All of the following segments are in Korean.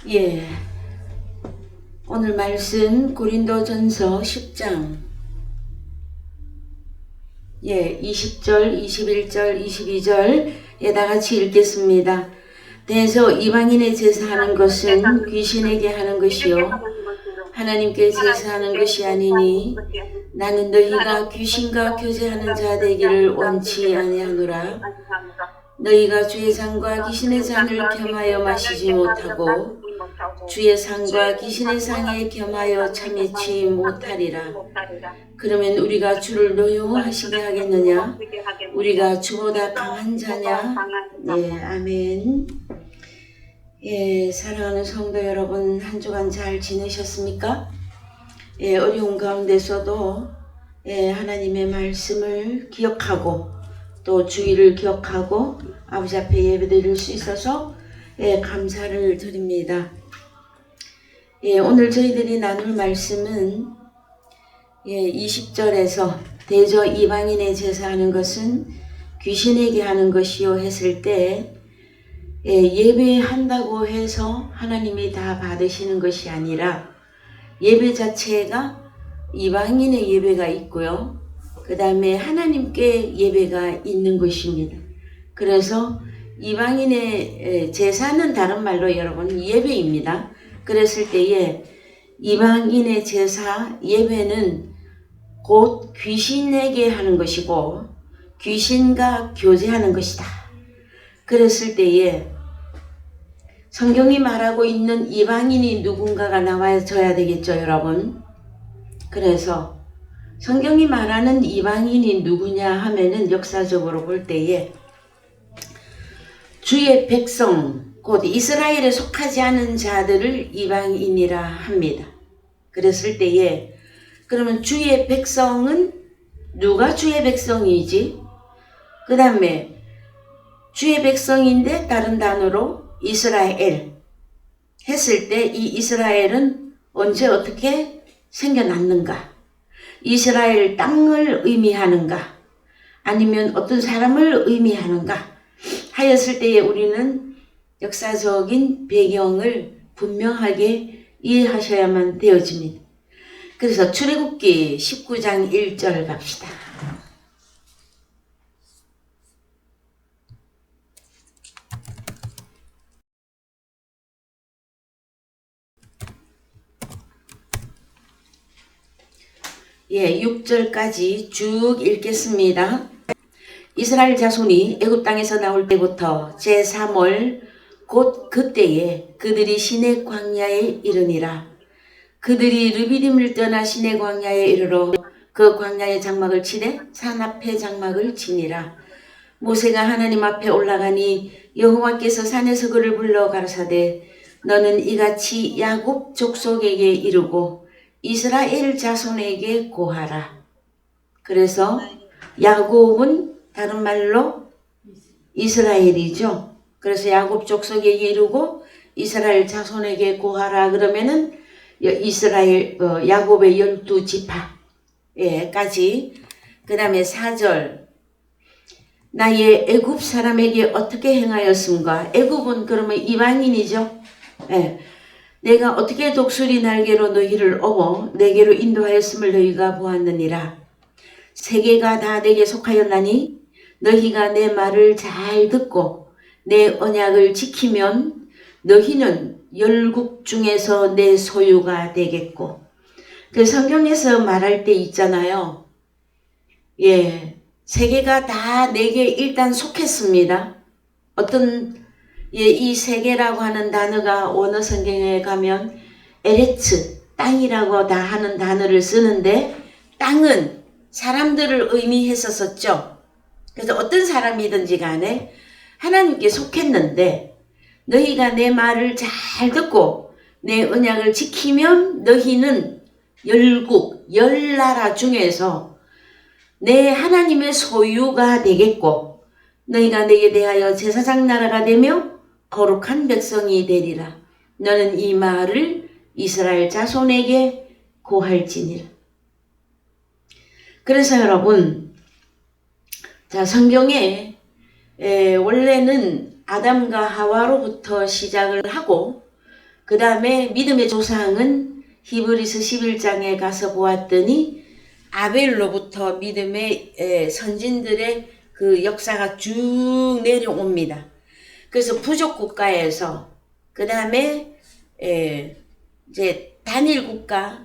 예, 오늘 말씀 고린도전서 10장 20절, 21절, 22절 다 같이 읽겠습니다. 대저 이방인의 제사하는 것은 귀신에게 하는 것이요 하나님께 제사하는 것이 아니니 나는 너희가 귀신과 교제하는 자 되기를 원치 아니하노라. 너희가 주의 잔과 귀신의 잔을 겸하여 마시지 못하고 주의 상과 귀신의 상에 겸하여 참여치 못하리라. 그러면 우리가 주를 노여워하시게 하겠느냐? 우리가 주보다 강한 자냐? 아멘. 사랑하는 성도 여러분, 한 주간 잘 지내셨습니까? 어려운 가운데서도 하나님의 말씀을 기억하고 또 주의를 기억하고 아버지 앞에 예배드릴 수 있어서 감사를 드립니다. 오늘 저희들이 나눌 말씀은 20절에서 대저 이방인의 제사하는 것은 귀신에게 하는 것이요 했을 때 예배한다고 해서 하나님이 다 받으시는 것이 아니라 예배 자체가 이방인의 예배가 있고요. 그 다음에 하나님께 예배가 있는 것입니다. 그래서 이방인의 제사는 다른 말로 여러분 예배입니다. 그랬을 때에 이방인의 제사 예배는 곧 귀신에게 하는 것이고 귀신과 교제하는 것이다. 그랬을 때에 성경이 말하고 있는 이방인이 누군가가 나와줘야 되겠죠, 여러분. 그래서 성경이 말하는 이방인이 누구냐 하면은 역사적으로 볼 때에 주의 백성, 곧 이스라엘에 속하지 않은 자들을 이방인이라 합니다. 그랬을 때에 그러면 주의 백성은 누가 주의 백성이지? 그 다음에 주의 백성인데 다른 단어로 이스라엘 했을 때 이 이스라엘은 언제 어떻게 생겨났는가? 이스라엘 땅을 의미하는가? 아니면 어떤 사람을 의미하는가? 하였을 때에 우리는 역사적인 배경을 분명하게 이해하셔야만 되어집니다. 그래서 출애굽기 19장 1절 갑시다. 예, 6절까지 쭉 읽겠습니다. 이스라엘 자손이 애굽 땅에서 나올 때부터 제3월 곧 그때에 그들이 시내 광야에 이르니라. 그들이 르비딤을 떠나 시내 광야에 이르러 그 광야의 장막을 치되 산 앞에 장막을 치니라. 모세가 하나님 앞에 올라가니 여호와께서 산에서 그를 불러 가라사대 너는 이같이 야곱 족속에게 이르고 이스라엘 자손에게 고하라. 그래서 야곱은 다른 말로 이스라엘이죠. 그래서 야곱 족속에게 이르고 이스라엘 자손에게 고하라 그러면은 이스라엘 야곱의 12지파까지. 그 다음에 4절 나의 애굽 사람에게 어떻게 행하였음과. 애굽은 그러면 이방인이죠. 내가 어떻게 독수리 날개로 너희를 업어 내게로 인도하였음을 너희가 보았느니라. 세계가 다 내게 속하였나니 너희가 내 말을 잘 듣고 내 언약을 지키면 너희는 열국 중에서 내 소유가 되겠고. 그 성경에서 말할 때 있잖아요. 세계가 다 내게 일단 속했습니다. 어떤 이 세계라고 하는 단어가 원어 성경에 가면 에레츠, 땅이라고 다 하는 단어를 쓰는데 땅은 사람들을 의미했었죠. 그래서 어떤 사람이든지 간에 하나님께 속했는데 너희가 내 말을 잘 듣고 내 언약을 지키면 너희는 열국, 열나라 중에서 내 하나님의 소유가 되겠고 너희가 내게 대하여 제사장 나라가 되며 거룩한 백성이 되리라. 너는 이 말을 이스라엘 자손에게 고할지니라. 그래서 여러분, 자, 성경에 원래는 아담과 하와로부터 시작을 하고 그 다음에 믿음의 조상은 히브리서 11장에 가서 보았더니 아벨로부터 믿음의 선진들의 그 역사가 쭉 내려옵니다. 그래서 부족 국가에서 그 다음에 이제 단일 국가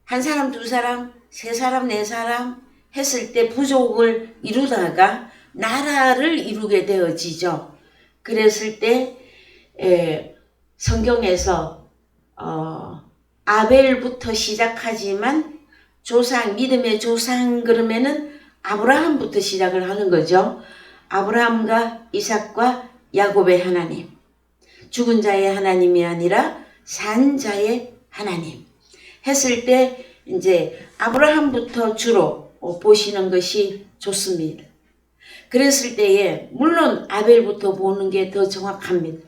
한 사람 두 사람 세 사람 네 사람 했을 때 부족을 이루다가 나라를 이루게 되어지죠. 그랬을 때 성경에서 아벨부터 시작하지만 조상 믿음의 조상 그러면은 아브라함부터 시작을 하는 거죠. 아브라함과 이삭과 야곱의 하나님, 죽은 자의 하나님이 아니라 산 자의 하나님 했을 때 이제 아브라함부터 주로 보시는 것이 좋습니다. 그랬을 때에 물론 아벨부터 보는 게 더 정확합니다.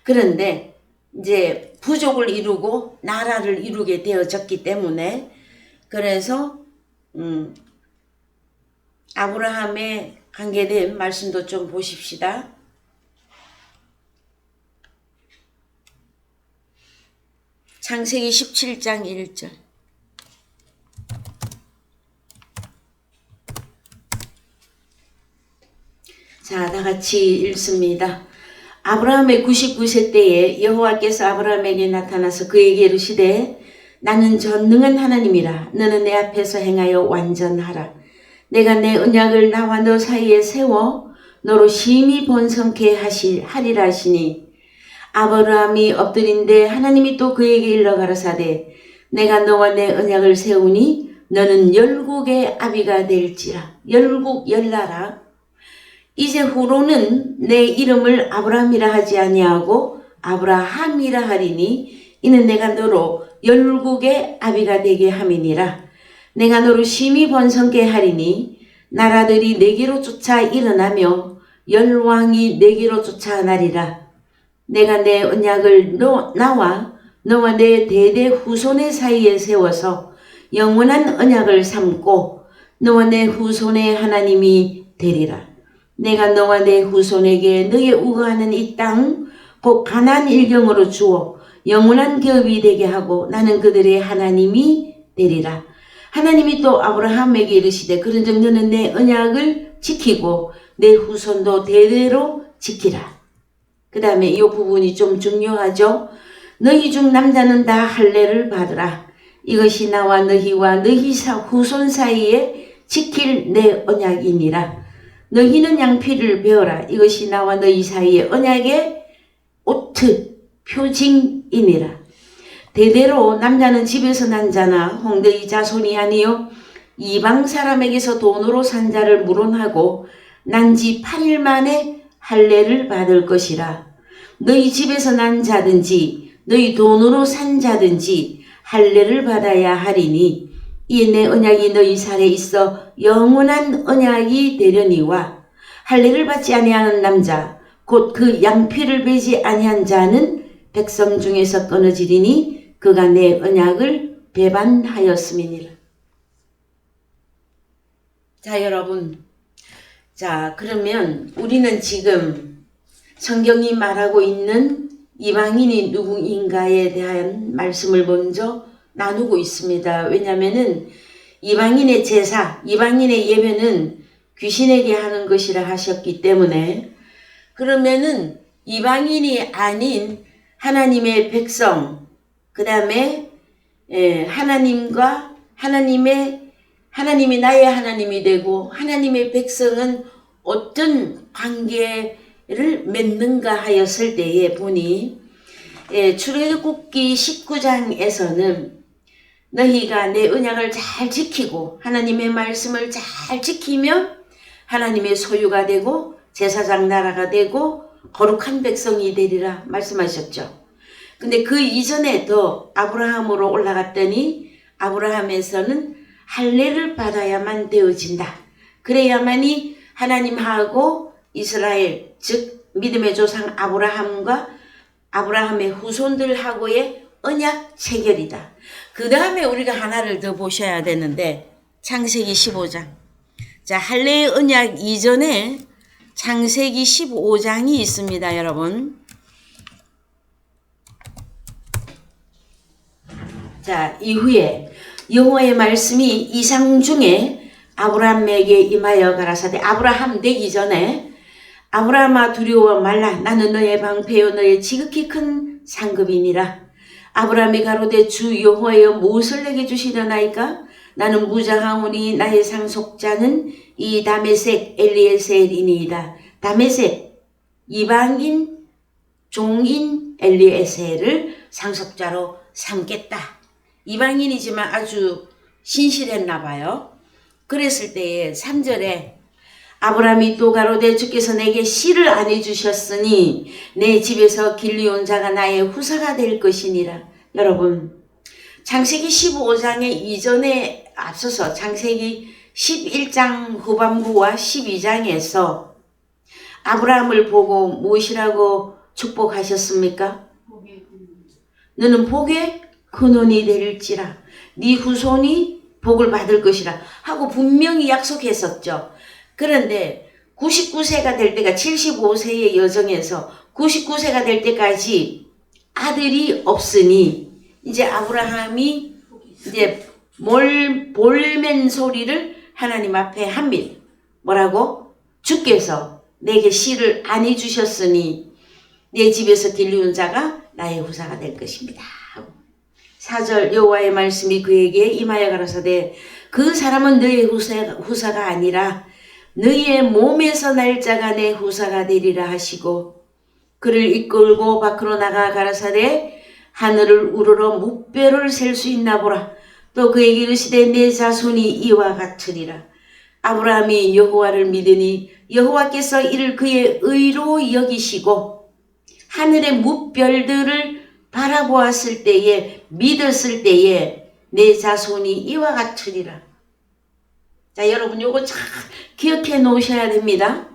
그런데 이제 부족을 이루고 나라를 이루게 되어졌기 때문에 그래서 아브라함에 관계된 말씀도 좀 보십시다. 창세기 17장 1절. 자, 다 같이 읽습니다. 아브라함의 99세 때에 여호와께서 아브라함에게 나타나서 그에게 이르시되 나는 전능한 하나님이라. 너는 내 앞에서 행하여 완전하라. 내가 내 언약을 나와 너 사이에 세워 너로 심히 번성케 하리라 하시니 아브라함이 엎드린데 하나님이 또 그에게 일러 가라사대 내가 너와 내 언약을 세우니 너는 열국의 아비가 될지라. 열국 열나라. 이제 후로는 내 이름을 아브라함이라 하지 아니하고 아브라함이라 하리니 이는 내가 너로 열국의 아비가 되게 함이니라. 내가 너로 심히 번성케 하리니 나라들이 내게로 쫓아 일어나며 열왕이 내게로 쫓아나리라. 내가 내 언약을 나와 너와 내 대대 후손의 사이에 세워서 영원한 언약을 삼고 너와 내 후손의 하나님이 되리라. 내가 너와 내 후손에게 너의 우거하는 이 땅 곧 가나안 일경으로 주어 영원한 기업이 되게 하고 나는 그들의 하나님이 되리라. 하나님이 또 아브라함에게 이르시되 그런즉 너는 내 언약을 지키고 내 후손도 대대로 지키라. 그 다음에 이 부분이 좀 중요하죠. 너희 중 남자는 다 할례를 받으라. 이것이 나와 너희와 너희 후손 사이에 지킬 내 언약이니라. 너희는 양피를 베어라. 이것이 나와 너희 사이의 언약의 오트 표징이니라. 대대로 남자는 집에서 난 자나 홍대의 자손이 아니요 이방 사람에게서 돈으로 산 자를 물론하고 난 지 8일 만에 할례를 받을 것이라. 너희 집에서 난 자든지 너희 돈으로 산 자든지 할례를 받아야 하리니 이에 내 언약이 너희 살에 있어 영원한 언약이 되려니와 할례를 받지 아니하는 남자 곧 그 양피를 베지 아니한 자는 백성 중에서 끊어지리니 그가 내 언약을 배반하였음이니라. 자, 여러분, 자 그러면 우리는 지금 성경이 말하고 있는 이방인이 누구인가에 대한 말씀을 먼저 나누고 있습니다. 왜냐하면은 이방인의 제사, 이방인의 예배는 귀신에게 하는 것이라 하셨기 때문에 그러면은 이방인이 아닌 하나님의 백성, 그 다음에 하나님과 하나님이 나의 하나님이 되고 하나님의 백성은 어떤 관계를 맺는가 하였을 때에 보니 출애굽기 19장에서는 너희가 내 언약을 잘 지키고 하나님의 말씀을 잘 지키면 하나님의 소유가 되고 제사장 나라가 되고 거룩한 백성이 되리라 말씀하셨죠. 근데 그 이전에 더 아브라함으로 올라갔더니 아브라함에서는 할례를 받아야만 되어진다. 그래야만이 하나님하고 이스라엘 즉 믿음의 조상 아브라함과 아브라함의 후손들하고의 언약 체결이다. 그 다음에 우리가 하나를 더 보셔야 되는데 창세기 15장. 자, 할례의 언약 이전에 창세기 15장이 있습니다, 여러분. 자, 이후에 여호와의 말씀이 이상 중에 아브라함에게 임하여 가라사대, 아브라함 되기 전에 아브라함아 두려워 말라. 나는 너의 방패요 너의 지극히 큰 상급이니라. 아브라함이 가로되 주 여호와여 무엇을 내게 주시려나이까? 나는 무장하오니 나의 상속자는 이 다메섹 엘리에셀이니이다. 다메섹 이방인 종인 엘리에셀을 상속자로 삼겠다. 이방인이지만 아주 신실했나 봐요. 그랬을 때에 3절에 아브라함이 또 가로되 주께서 내게 씨를 안 해주셨으니 내 집에서 길리온 자가 나의 후사가 될 것이니라. 여러분, 창세기 15장의 이전에 앞서서 창세기 11장 후반부와 12장에서 아브라함을 보고 무엇이라고 축복하셨습니까? 너는 복의 근원이 될지라, 네 후손이 복을 받을 것이라 하고 분명히 약속했었죠. 그런데 99세가 될 때가 75세의 여정에서 99세가 될 때까지 아들이 없으니 이제 아브라함이 이제 볼멘 소리를 하나님 앞에 합니다. 뭐라고? 주께서 내게 씨를 안 해주셨으니 내 집에서 길리온 자가 나의 후사가 될 것입니다. 4절 여호와의 말씀이 그에게 임하여 가라사대 그 사람은 너의 후사가 아니라 너희의 몸에서 날 자가 내 후사가 되리라 하시고 그를 이끌고 밖으로 나가 가라사대 하늘을 우러러 무뼈를 셀 수 있나 보라. 또 그에게 이르시되 내 자손이 이와 같으리라. 아브라함이 여호와를 믿으니 여호와께서 이를 그의 의로 여기시고 하늘의 무별들을 바라보았을 때에 믿었을 때에 내 자손이 이와 같으리라. 자, 여러분 요거 잘 기억해 놓으셔야 됩니다.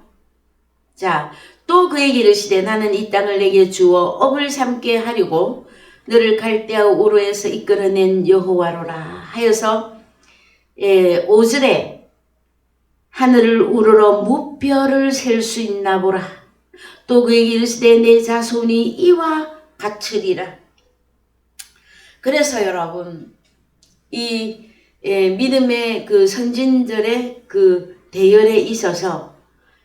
자, 또 그에게 이르시되 나는 이 땅을 내게 주어 업을 삼게 하려고 너를 갈대아 우르에서 이끌어낸 여호와로라 하여서 5절에 하늘을 우러러 무뼈를 셀 수 있나 보라. 또 그에게 이르시되 내 자손이 이와 같으리라. 그래서 여러분 이 믿음의 그 선진들의 그 대열에 있어서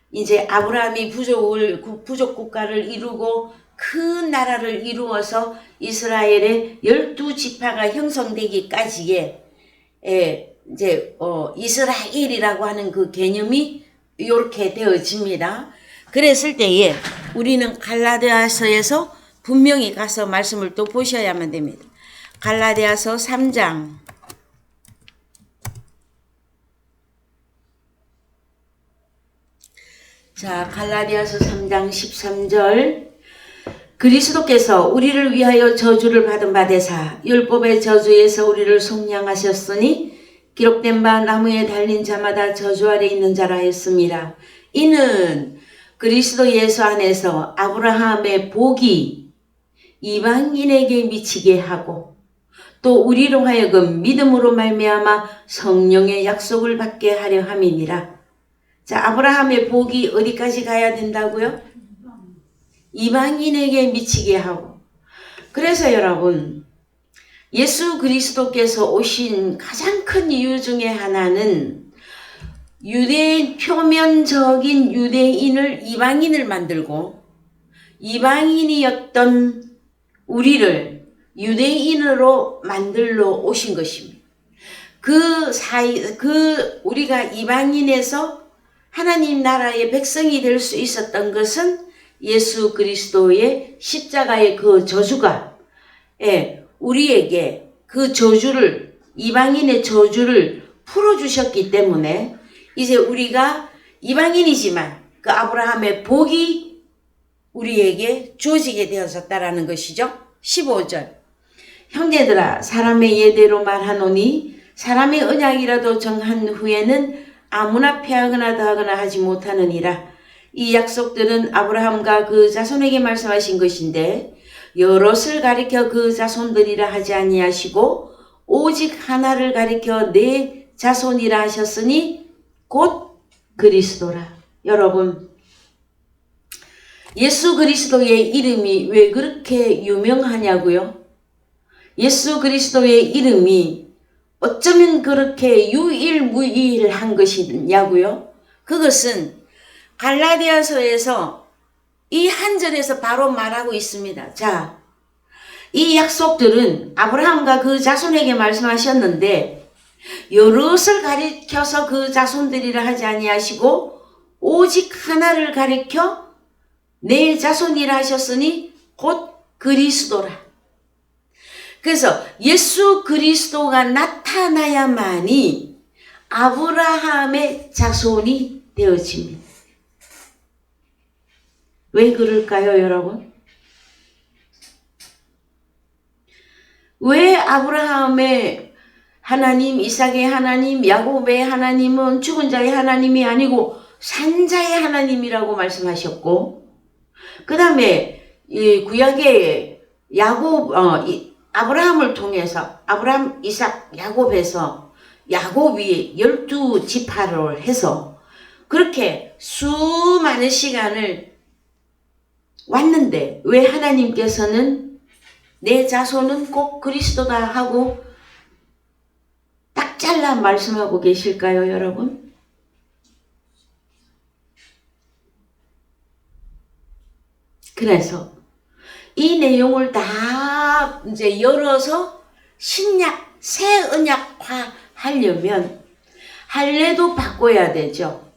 이제 아브라함이 부족 국가를 이루고 큰 나라를 이루어서 이스라엘의 12지파가 형성되기까지의 이제 이스라엘이라고 하는 그 개념이 이렇게 되어집니다. 그랬을 때에 우리는 갈라디아서에서 분명히 가서 말씀을 또 보셔야만 됩니다. 갈라디아서 3장 자, 갈라디아서 3장 13절 그리스도께서 우리를 위하여 저주를 받은 바 되사 율법의 저주에서 우리를 속량하셨으니 기록된 바 나무에 달린 자마다 저주 아래 있는 자라 했습니다. 이는 그리스도 예수 안에서 아브라함의 복이 이방인에게 미치게 하고 또 우리로 하여금 믿음으로 말미암아 성령의 약속을 받게 하려 함이니라. 자, 아브라함의 복이 어디까지 가야 된다고요? 이방인에게 미치게 하고. 그래서 여러분 예수 그리스도께서 오신 가장 큰 이유 중에 하나는 유대인 표면적인 유대인을 이방인을 만들고 이방인이었던 우리를 유대인으로 만들러 오신 것입니다. 우리가 이방인에서 하나님 나라의 백성이 될 수 있었던 것은 예수 그리스도의 십자가의 그 저주가 우리에게 그 저주를 이방인의 저주를 풀어주셨기 때문에 이제 우리가 이방인이지만 그 아브라함의 복이 우리에게 주어지게 되어졌다라는 것이죠. 15절 형제들아 사람의 예대로 말하노니 사람의 언약이라도 정한 후에는 아무나 패하거나 더하거나 하지 못하느니라. 이 약속들은 아브라함과 그 자손에게 말씀하신 것인데 여럿을 가리켜 그 자손들이라 하지 아니하시고 오직 하나를 가리켜 내 자손이라 하셨으니 곧 그리스도라. 여러분 예수 그리스도의 이름이 왜 그렇게 유명하냐고요? 예수 그리스도의 이름이 어쩌면 그렇게 유일무이일한 것이냐고요? 그것은 갈라디아서에서 이 한 절에서 바로 말하고 있습니다. 자, 이 약속들은 아브라함과 그 자손에게 말씀하셨는데 여럿을 가리켜서 그 자손들이라 하지 아니하시고 오직 하나를 가리켜 내 자손이라 하셨으니 곧 그리스도라. 그래서 예수 그리스도가 나타나야만이 아브라함의 자손이 되어집니다. 왜 그럴까요, 여러분? 왜 아브라함의 하나님, 이삭의 하나님, 야곱의 하나님은 죽은 자의 하나님이 아니고 산자의 하나님이라고 말씀하셨고, 그 다음에 이 구약의 아브라함을 통해서 아브라함, 이삭, 야곱에서 야곱이 12지파를 해서 그렇게 수많은 시간을 왔는데 왜 하나님께서는 내 자손은 꼭 그리스도다 하고 딱 잘라 말씀하고 계실까요, 여러분? 그래서 이 내용을 다 이제 열어서 신약, 새 언약화 하려면 할례도 바꿔야 되죠.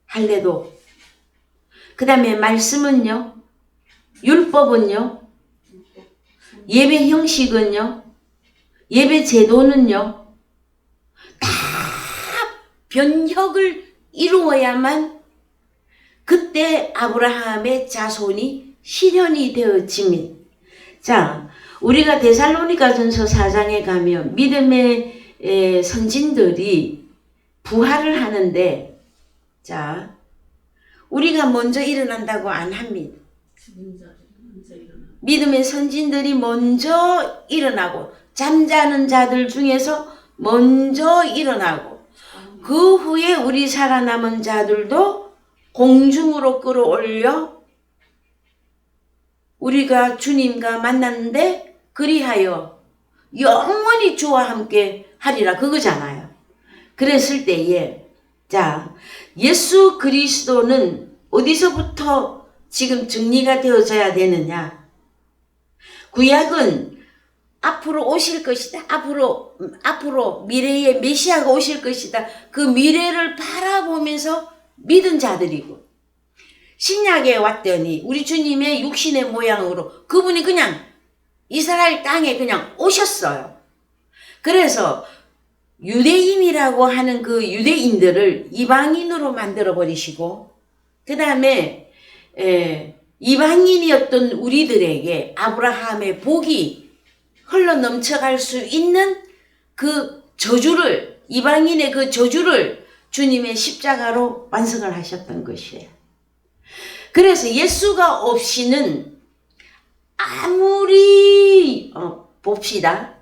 할례도. 그 다음에 말씀은요, 율법은요, 예배 형식은요, 예배 제도는요, 다 변혁을 이루어야만 그때 아브라함의 자손이 실현이 되어집니다. 자, 우리가 데살로니가전서 4장에 가면 믿음의 선진들이 부활을 하는데, 자, 우리가 먼저 일어난다고 안 합니다. 믿음의 선진들이 먼저 일어나고 잠자는 자들 중에서 먼저 일어나고 그 후에 우리 살아남은 자들도 공중으로 끌어올려 우리가 주님과 만났는데 그리하여 영원히 주와 함께 하리라 그거잖아요. 그랬을 때에 자, 예수 그리스도는 어디서부터 지금 정리가 되어져야 되느냐? 구약은 앞으로 오실 것이다. 앞으로 미래에 메시아가 오실 것이다. 그 미래를 바라보면서 믿은 자들이고, 신약에 왔더니 우리 주님의 육신의 모양으로 그분이 그냥 이스라엘 땅에 그냥 오셨어요. 그래서 유대인이라고 하는 그 유대인들을 이방인으로 만들어 버리시고, 그 다음에 이방인이었던 우리들에게 아브라함의 복이 흘러 넘쳐갈 수 있는 그 저주를, 이방인의 그 저주를 주님의 십자가로 완성을 하셨던 것이에요. 그래서 예수가 없이는 아무리 봅시다.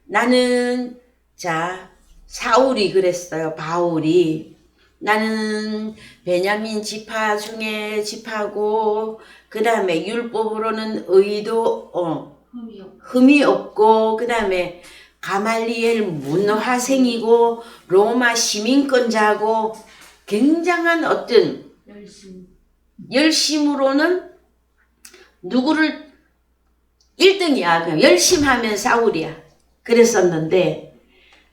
나는 자 사울이 그랬어요. 바울이 나는 베냐민 지파 중에 지파고 그 다음에 율법으로는 의도 흠이 없고 그 다음에 가말리엘 문화생이고 로마 시민권자고 굉장한 어떤 열심으로는 누구를 1등이야. 열심하면 사울이야. 그랬었는데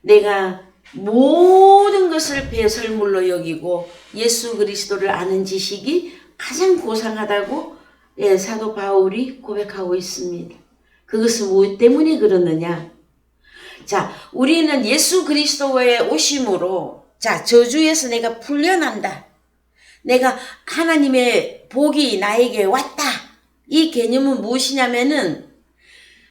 내가 모든 것을 배설물로 여기고 예수 그리스도를 아는 지식이 가장 고상하다고 사도 바울이 고백하고 있습니다. 그것은 무엇 때문에 그러느냐? 자, 우리는 예수 그리스도의 오심으로 자, 저주에서 내가 풀려난다. 내가 하나님의 복이 나에게 왔다. 이 개념은 무엇이냐면은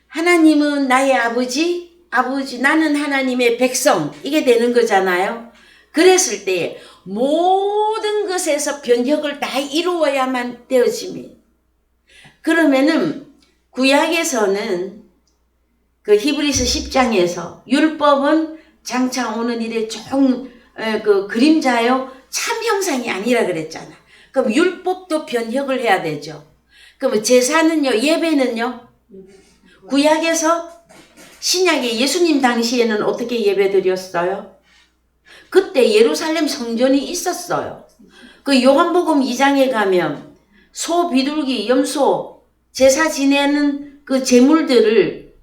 하나님은 나의 아버지, 나는 하나님의 백성 이게 되는 거잖아요. 그랬을 때 모든 것에서 변혁을 다 이루어야만 되어집니다. 그러면은 구약에서는 그 히브리서 10장에서 율법은 장차 오는 일의 그 그림자요 참 형상이 아니라 그랬잖아. 그럼 율법도 변혁을 해야 되죠. 그럼 제사는요, 예배는요, 구약에서 신약의 예수님 당시에는 어떻게 예배드렸어요? 그때 예루살렘 성전이 있었어요. 그 요한복음 2장에 가면 소, 비둘기, 염소, 제사 지내는 그 제물들을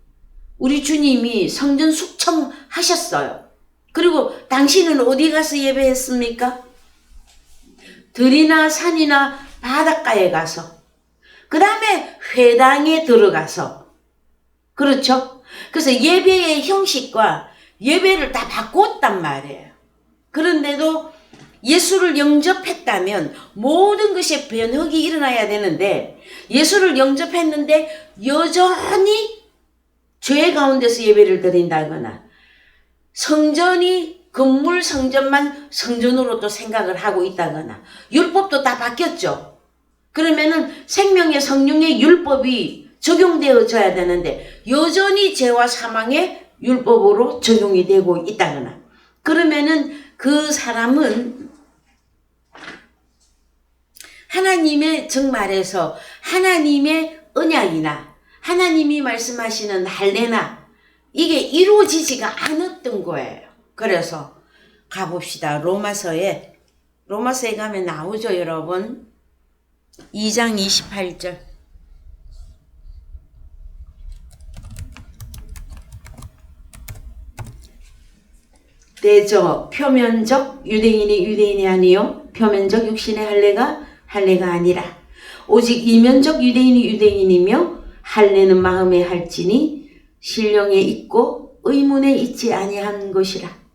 우리 주님이 성전 숙청하셨어요. 그리고 당신은 어디 가서 예배했습니까? 들이나 산이나 바닷가에 가서, 그 다음에 회당에 들어가서, 그렇죠? 그래서 예배의 형식과 예배를 다 바꿨단 말이에요. 그런데도 예수를 영접했다면 모든 것이 변혁이 일어나야 되는데, 예수를 영접했는데 여전히 죄 가운데서 예배를 드린다거나 성전이 건물 성전만 성전으로 또 생각을 하고 있다거나, 율법도 다 바뀌었죠. 그러면은 생명의 성령의 율법이 적용되어져야 되는데 여전히 죄와 사망의 율법으로 적용이 되고 있다거나, 그러면은 그 사람은 하나님의 정말에서 하나님의 언약이나 하나님이 말씀하시는 할례나 이게 이루어지지가 않았던 거예요. 그래서 가봅시다. 로마서에 가면 나오죠, 여러분. 2장 28절. 대저 표면적 유대인이 유대인이 아니요 표면적 육신의 할례가 아니라 오직 이면적 유대인이 유대인이며 할례는 마음에 할지니 신령에 있고 의문에 있지 아니한 것이라.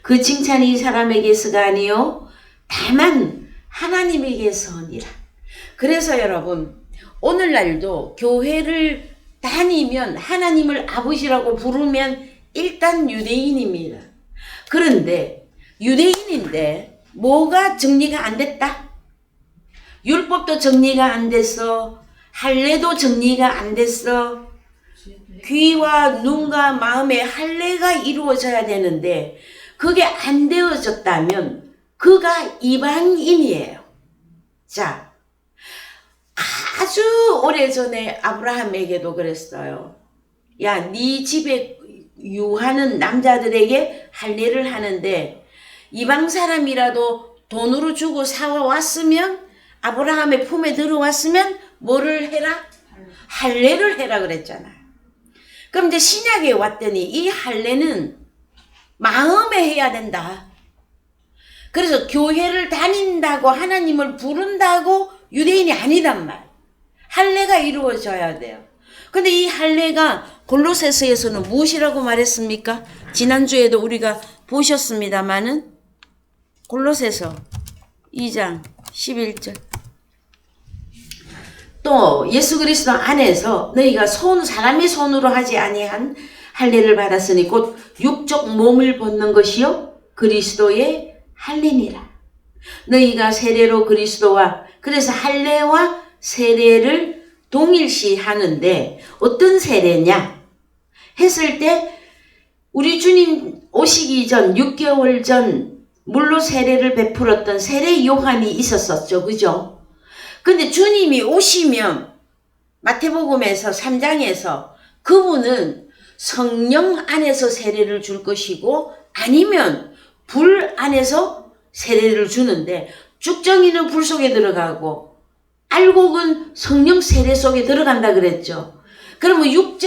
그 칭찬이 사람에게서가 아니요 다만 하나님에게서니라. 그래서 여러분, 오늘날도 교회를 다니면 하나님을 아버지라고 부르면 일단 유대인입니다. 그런데 유대인인데 뭐가 정리가 안 됐다? 율법도 정리가 안 됐어. 할례도 정리가 안 됐어. 귀와 눈과 마음의 할례가 이루어져야 되는데 그게 안 되어졌다면 그가 이방인이에요. 자, 아주 오래전에 아브라함에게도 그랬어요. 야, 네 집에 유하는 남자들에게 할례를 하는데 이방 사람이라도 돈으로 주고 사와왔으면, 아브라함의 품에 들어왔으면 뭐를 해라? 할례를 해라 그랬잖아요. 그럼 이제 신약에 왔더니 이 할례는 마음에 해야 된다. 그래서 교회를 다닌다고 하나님을 부른다고 유대인이 아니단 말. 할례가 이루어져야 돼요. 근데 이 할례가 골로새서에서는 무엇이라고 말했습니까? 지난주에도 우리가 보셨습니다마는 골로새서 2장 11절. 또 예수 그리스도 안에서 너희가 사람의 손으로 하지 아니한 할례를 받았으니 곧 육적 몸을 벗는 것이요 그리스도의 할례니라. 너희가 세례로 그리스도와, 그래서 할례와 세례를 동일시 하는데 어떤 세례냐 했을 때 우리 주님 오시기 전 6개월 전 물로 세례를 베풀었던 세례 요한이 있었었죠. 그죠? 근데 주님이 오시면 마태복음에서 3장에서 그분은 성령 안에서 세례를 줄 것이고 아니면 불 안에서 세례를 주는데, 쭉정이는 불 속에 들어가고 알곡은 성령 세례 속에 들어간다 그랬죠. 그러면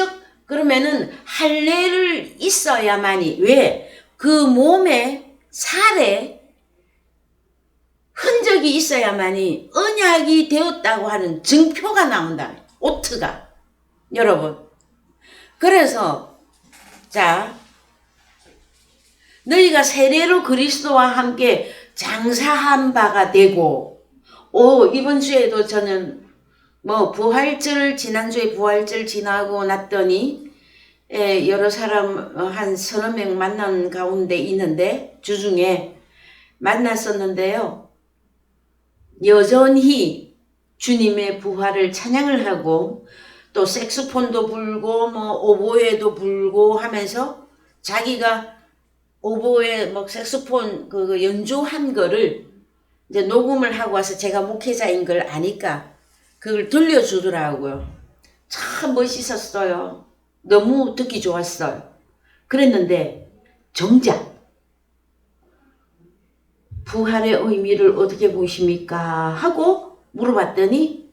그러면은 할례를 있어야만이, 왜? 그 몸에 살에 흔적이 있어야만이 언약이 되었다고 하는 증표가 나온다. 오트가. 여러분. 그래서 자, 너희가 세례로 그리스도와 함께 장사한 바가 되고, 이번 주에도 저는 지난주에 부활절 지나고 났더니 여러 사람 한 서너 명 만난 가운데 있는데 주중에 만났었는데요. 여전히 주님의 부활을 찬양을 하고 또 색소폰도 불고 오보에도 불고 하면서 자기가 오보에 색소폰 그 연주한 거를 이제 녹음을 하고 와서 제가 목회자인 걸 아니까 그걸 들려주더라고요. 참 멋있었어요. 너무 듣기 좋았어요. 그랬는데 정작 부활의 의미를 어떻게 보십니까? 하고 물어봤더니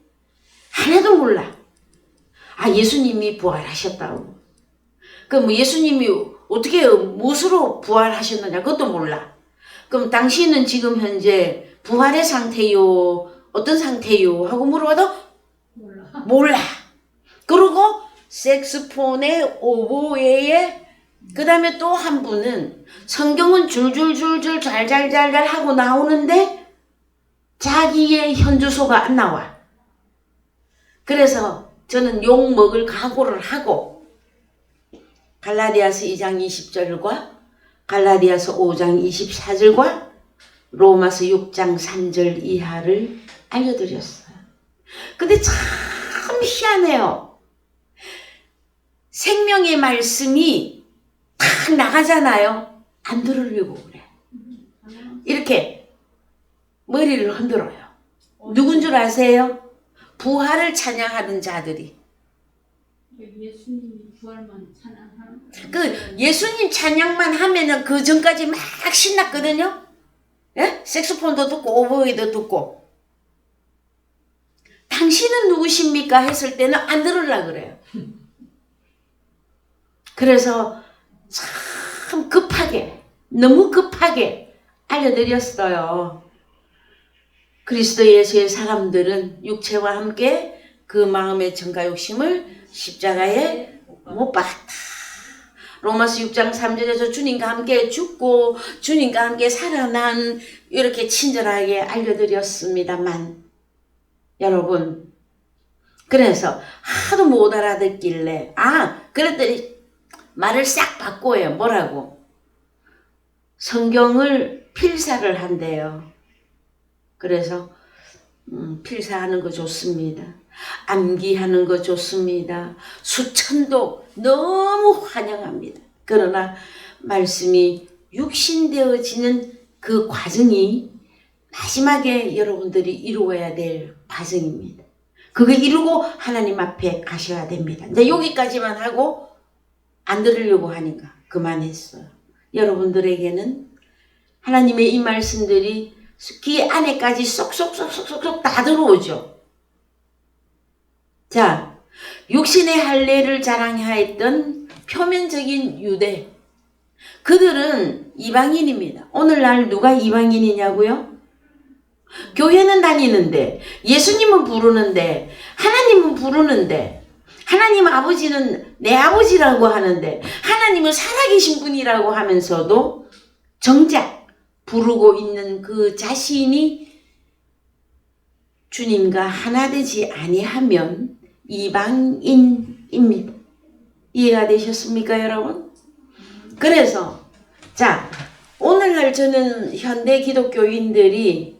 하나도 몰라. 아, 예수님이 부활하셨다고. 그럼 예수님이 어떻게 무엇으로 부활하셨느냐? 그것도 몰라. 그럼 당신은 지금 현재 부활의 상태요? 어떤 상태요? 하고 물어봐도 몰라. 그리고 색스폰에 오보에에 그 다음에 또 한 분은 성경은 줄줄줄줄 잘잘잘잘 하고 나오는데 자기의 현주소가 안 나와. 그래서 저는 욕 먹을 각오를 하고 갈라디아서 2장 20절과 갈라디아서 5장 24절과 로마서 6장 3절 이하를 알려드렸어요. 근데 참 희한해요. 생명의 말씀이 탁 나가잖아요. 안 들으려고 그래. 이렇게 머리를 흔들어요. 누군 줄 아세요? 부활을 찬양하던 자들이. 예수님이 부활만 찬양하는. 그 예수님 찬양만 하면은 그 전까지 막 신났거든요. 예? 색소폰도 듣고 오보이도 듣고. 당신은 누구십니까? 했을 때는 안 들으려고 그래요. 그래서 참 급하게, 너무 급하게 알려드렸어요. 그리스도 예수의 사람들은 육체와 함께 그 마음의 정가 욕심을 십자가에 못 박았다. 로마서 6장 3절에서 주님과 함께 죽고 주님과 함께 살아난 이렇게 친절하게 알려드렸습니다만 여러분, 그래서 하도 못 알아듣길래 그랬더니 말을 싹 바꿔요. 뭐라고? 성경을 필사를 한대요. 그래서 필사하는 거 좋습니다. 암기하는 거 좋습니다. 수천도 너무 환영합니다. 그러나 말씀이 육신되어지는 그 과정이 마지막에 여러분들이 이루어야 될 과정입니다. 그거 이루고 하나님 앞에 가셔야 됩니다. 이제 여기까지만 하고 안 들으려고 하니까 그만했어요. 여러분들에게는 하나님의 이 말씀들이 귀 안에까지 쏙쏙쏙쏙쏙 다 들어오죠. 자, 육신의 할례를 자랑하였던 표면적인 유대, 그들은 이방인입니다. 오늘날 누가 이방인이냐고요? 교회는 다니는데, 예수님은 부르는데, 하나님은 부르는데, 하나님 아버지는 내 아버지라고 하는데, 하나님은 살아계신 분이라고 하면서도 정작 부르고 있는 그 자신이 주님과 하나 되지 아니하면 이방인입니다. 이해가 되셨습니까, 여러분? 그래서 자, 오늘날 저는 현대 기독교인들이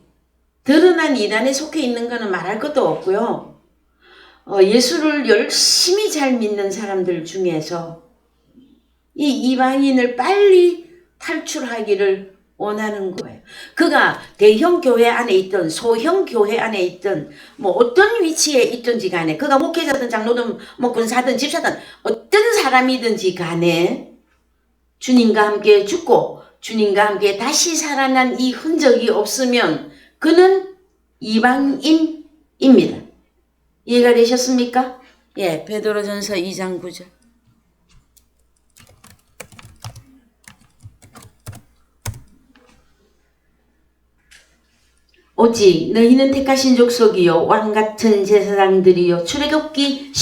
드러난 이단에 속해 있는 것은 말할 것도 없고요. 예수를 열심히 잘 믿는 사람들 중에서 이 이방인을 빨리 탈출하기를 원하는 거예요. 그가 대형 교회 안에 있든 소형 교회 안에 있든 뭐 어떤 위치에 있든지 간에 그가 목회자든 장로든 뭐 군사든 집사든 어떤 사람이든지 간에 주님과 함께 죽고 주님과 함께 다시 살아난 이 흔적이 없으면 그는 이방인입니다. 이해가 되셨습니까? 예, 베드로전서 2장 9절. 오직 너희는 택하신 족속이요 왕같은 제사장들이요 출애굽기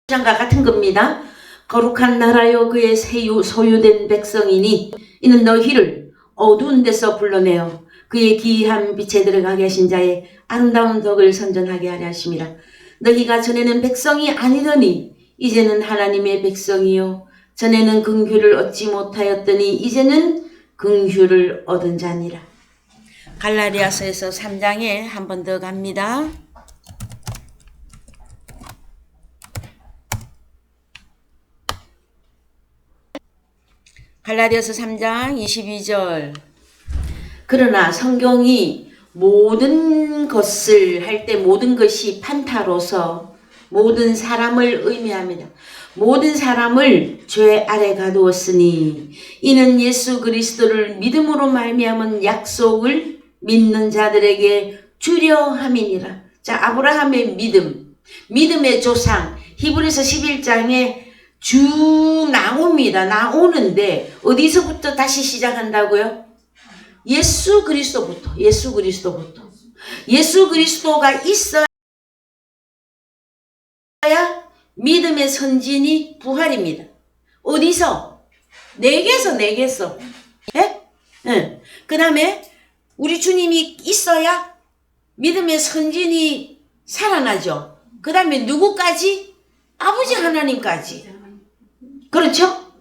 19장과 같은 겁니다. 거룩한 나라요 그의 소유된 백성이니 이는 너희를 어두운 데서 불러내어 그의 기이한 빛에 들어가게 하신 자의 아름다운 덕을 선전하게 하려 하심이라. 너희가 전에는 백성이 아니더니 이제는 하나님의 백성이요 전에는 긍휼을 얻지 못하였더니 이제는 긍휼을 얻은 자니라. 갈라디아서에서 3장에 한 번 더 갑니다. 갈라디아서 3장 22절. 그러나 성경이 모든 것을 할 때 모든 것이 판타로서 모든 사람을 의미합니다. 모든 사람을 죄 아래 가두었으니 이는 예수 그리스도를 믿음으로 말미암은 약속을 믿는 자들에게 주려 함이니라. 자, 아브라함의 믿음, 믿음의 조상, 히브리서 11장에 쭉 나옵니다. 나오는데 어디서부터 다시 시작한다고요? 예수 그리스도부터. 예수 그리스도가 있어야 믿음의 선진이 부활입니다. 어디서? 내게서. 예? 예. 그 다음에 우리 주님이 있어야 믿음의 선진이 살아나죠. 그 다음에 누구까지? 아버지 하나님까지. 그렇죠?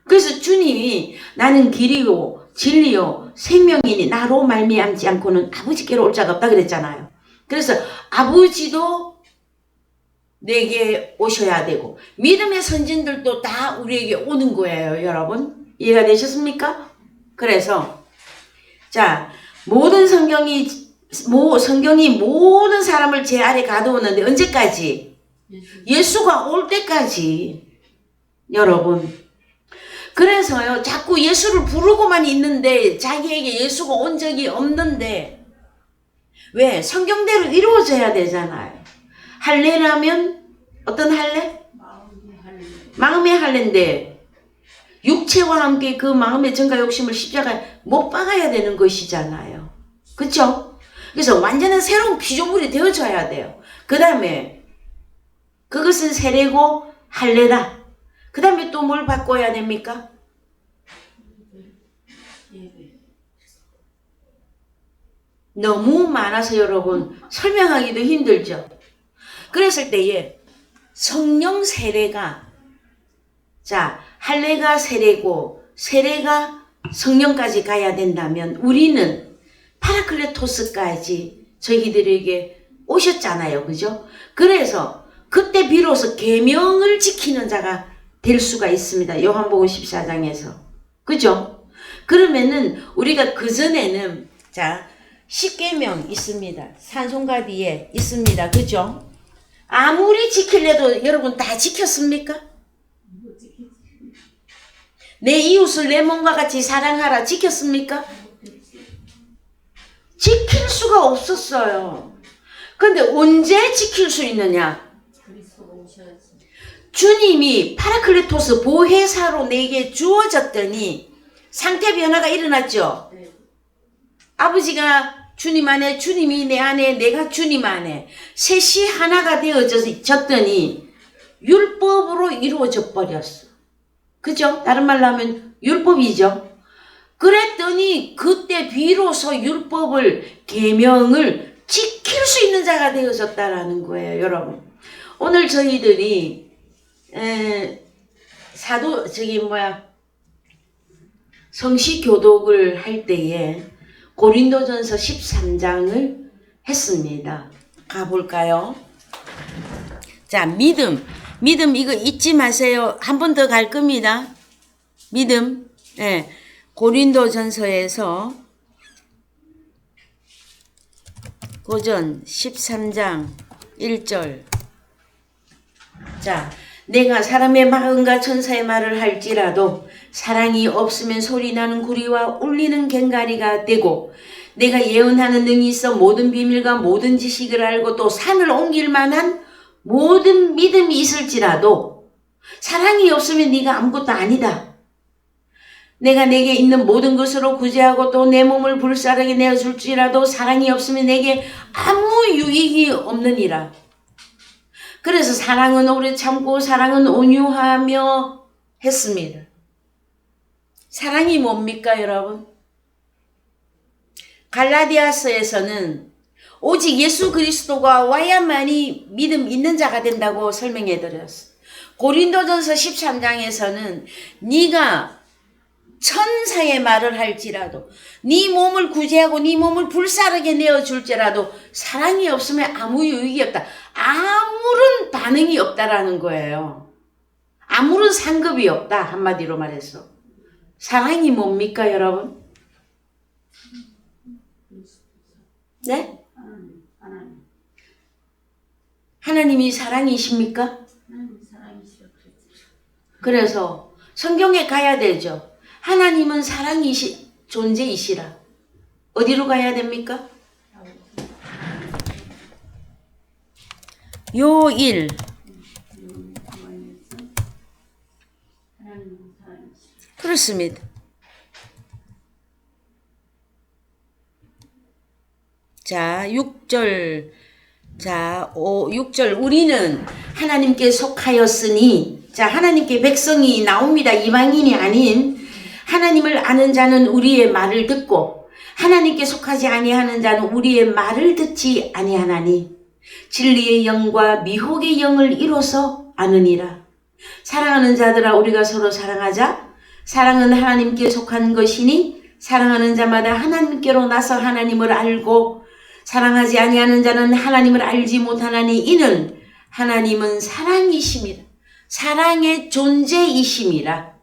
그래서 주님이 나는 길이요 진리요 생명이니 나로 말미암지 않고는 아버지께로 올 자가 없다 그랬잖아요. 그래서 아버지도 내게 오셔야 되고 믿음의 선진들도 다 우리에게 오는 거예요. 여러분 이해가 되셨습니까? 그래서 자 모든 성경이 모든 사람을 제 아래 가두었는데 언제까지? 예수가 올 때까지. 여러분 그래서요 자꾸 예수를 부르고만 있는데 자기에게 예수가 온 적이 없는데 왜? 성경대로 이루어져야 되잖아요. 할례라면 어떤 할례? 마음의 할례인데 육체와 함께 그 마음의 정과 욕심을 십자가에 못 박아야 되는 것이잖아요. 그렇죠? 그래서 완전한 새로운 피조물이 되어져야 돼요. 그 다음에 그것은 세례고 할례다. 그 다음에 또 뭘 바꿔야 됩니까? 너무 많아서 여러분 설명하기도 힘들죠. 그랬을 때에 성령 세례가 자 할례가 세례고 세례가 성령까지 가야 된다면 우리는 파라클레토스까지 저희들에게 오셨잖아요. 그죠? 그래서 그때 비로소 계명을 지키는 자가 될 수가 있습니다. 요한복음 14장에서. 그죠? 그러면은 우리가 그전에는 자 10계명 있습니다. 산송가 뒤에 있습니다. 그죠? 아무리 지키려도 여러분 다 지켰습니까? 내 이웃을 내 몸과 같이 사랑하라 지켰습니까? 지킬 수가 없었어요. 근데 언제 지킬 수 있느냐? 주님이 파라클레토스 보혜사로 내게 주어졌더니 상태 변화가 일어났죠. 아버지가 주님 안에 주님이 내 안에 내가 주님 안에 셋이 하나가 되어졌더니 율법으로 이루어져 버렸어. 그죠? 다른 말로 하면 율법이죠. 그랬더니 그때 비로소 율법을 계명을 지킬 수 있는 자가 되어졌다라는 거예요. 여러분 오늘 저희들이 성시교독을 할 때에 고린도전서 13장을 했습니다. 가볼까요? 자, 믿음 이거 잊지 마세요. 한 번 더 갈 겁니다. 믿음. 예. 고린도전서에서 고전 13장 1절. 자, 내가 사람의 마음과 천사의 말을 할지라도 사랑이 없으면 소리나는 구리와 울리는 괭가리가 되고 내가 예언하는 능이 있어 모든 비밀과 모든 지식을 알고 또 산을 옮길 만한 모든 믿음이 있을지라도 사랑이 없으면 네가 아무것도 아니다. 내가 내게 있는 모든 것으로 구제하고 또 내 몸을 불사르게 내어줄지라도 사랑이 없으면 내게 아무 유익이 없느니라. 그래서 사랑은 오래 참고 사랑은 온유하며 했습니다. 사랑이 뭡니까 여러분? 갈라디아서에서는 오직 예수 그리스도가 와야만이 믿음 있는 자가 된다고 설명해 드렸어. 고린도전서 13장에서는 네가 천사의 말을 할지라도 네 몸을 구제하고 네 몸을 불사르게 내어줄지라도 사랑이 없으면 아무 유익이 없다. 아무런 반응이 없다라는 거예요. 아무런 상급이 없다. 한마디로 말해서. 사랑이 뭡니까 여러분? 네? 하나님이 사랑이십니까? 하나님 사랑이시라 그랬지. 그래서 성경에 가야 되죠. 하나님은 존재이시라. 어디로 가야 됩니까? 요일. 하나님 사랑이시라. 그렇습니다. 자, 6절. 자, 6절. 우리는 하나님께 속하였으니, 자, 하나님께 백성이 나옵니다. 이방인이 아닌 하나님을 아는 자는 우리의 말을 듣고 하나님께 속하지 아니하는 자는 우리의 말을 듣지 아니하나니 진리의 영과 미혹의 영을 이로써 아느니라. 사랑하는 자들아, 우리가 서로 사랑하자. 사랑은 하나님께 속한 것이니 사랑하는 자마다 하나님께로 나서 하나님을 알고 사랑하지 아니하는 자는 하나님을 알지 못하나니 이는 하나님은 사랑이심이라. 사랑의 존재이심이라.